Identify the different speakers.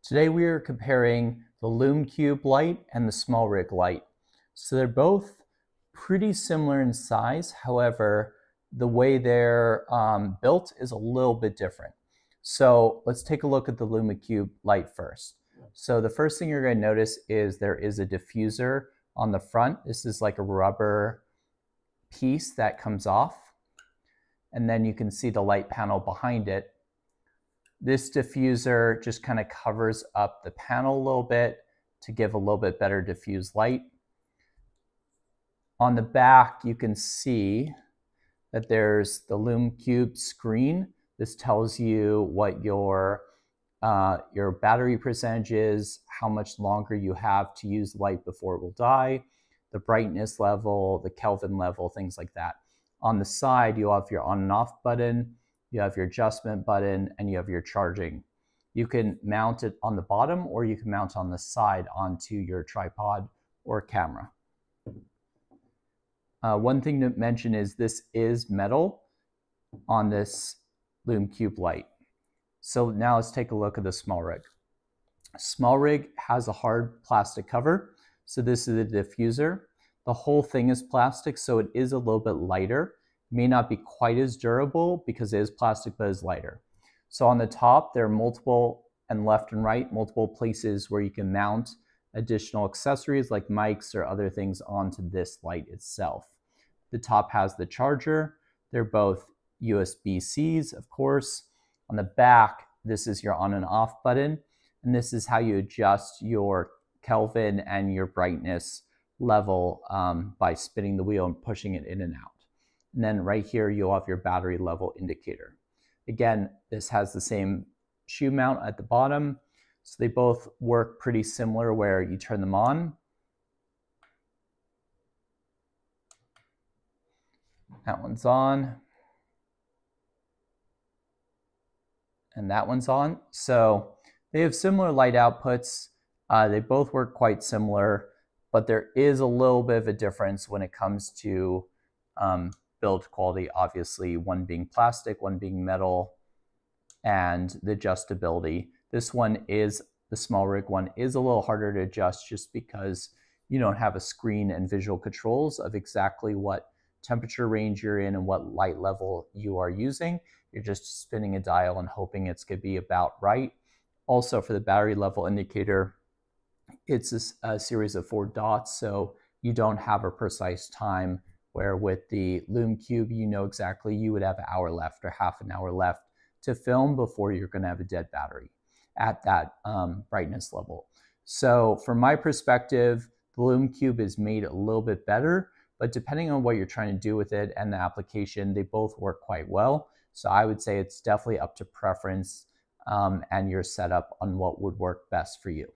Speaker 1: Today we are comparing the Lumecube light and the SmallRig light. So they're both pretty similar in size. However, the way they're built is a little bit different. So let's take a look at the Lumecube light first. So the first thing you're going to notice is there is a diffuser on the front. This is like a rubber piece that comes off. And then you can see the light panel behind it. This diffuser just kind of covers up the panel a little bit to give a little bit better diffused light. On the back, you can see that there's the Lumecube screen. This tells you what your battery percentage is, how much longer you have to use light before it will die, the brightness level, the Kelvin level, things like that. On the side, you'll have your on and off button, you have your adjustment button, and you have your charging. You can mount it on the bottom or you can mount on the side onto your tripod or camera. One thing to mention is this is metal on this Lumecube light. So now let's take a look at the SmallRig. SmallRig has a hard plastic cover. So this is the diffuser. The whole thing is plastic, so it is a little bit lighter. May not be quite as durable because it is plastic, but is lighter. So on the top, there are multiple, and left and right, multiple places where you can mount additional accessories like mics or other things onto this light itself. The top has the charger. They're both USB-Cs, of course. On the back, this is your on and off button, and this is how you adjust your Kelvin and your brightness level by spinning the wheel and pushing it in and out. And then right here, you'll have your battery level indicator. Again, this has the same shoe mount at the bottom. So they both work pretty similar where you turn them on. That one's on. And that one's on. So they have similar light outputs. They both work quite similar, but there is a little bit of a difference when it comes to build quality, obviously, one being plastic, one being metal, and the adjustability. This one is, the SmallRig one is a little harder to adjust just because you don't have a screen and visual controls of exactly what temperature range you're in and what light level you are using. You're just spinning a dial and hoping it's going to be about right. Also, for the battery level indicator, it's a series of 4 dots, so you don't have a precise time, where with the Lumecube, you know exactly you would have an hour left or half an hour left to film before you're going to have a dead battery at that brightness level. So from my perspective, the Lumecube is made a little bit better, but depending on what you're trying to do with it and the application, they both work quite well. So I would say it's definitely up to preference and your setup on what would work best for you.